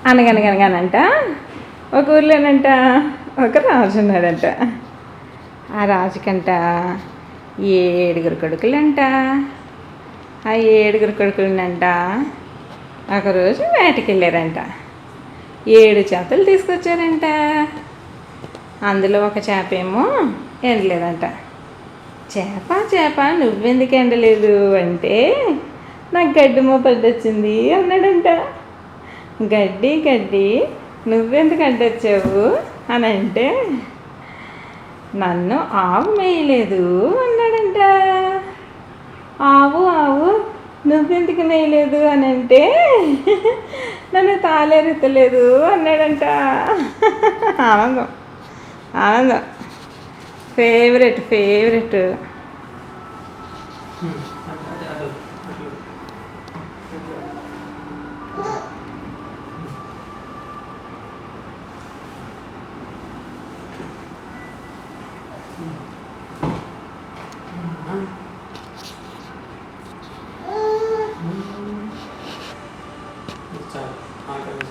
అనగనగనగానంట ఒక ఊర్లోనంట ఒక రాజు ఉన్నాడంట. ఆ రాజుకంట 7 కొడుకులంట. ఆ 7 కొడుకులనంట ఒకరోజు వేటకి వెళ్ళారంట. 7 చేపలు తీసుకొచ్చారంట. అందులో ఒక చేప ఏమో ఎండలేదంట. చేప నువ్వెందుకు ఎండలేదు అంటే, నాకు గడ్డి మోపడ్డొచ్చింది అన్నాడంట. గడ్డి నువ్వెందుకు అడ్డొచ్చావు అని అంటే, నన్ను ఆవు మేయలేదు అన్నాడంట. ఆవు నువ్వెందుకు మేయలేదు అని అంటే, నన్ను తాళెరుతలేదు అన్నాడంట. ఆనందం ఫేవరెట్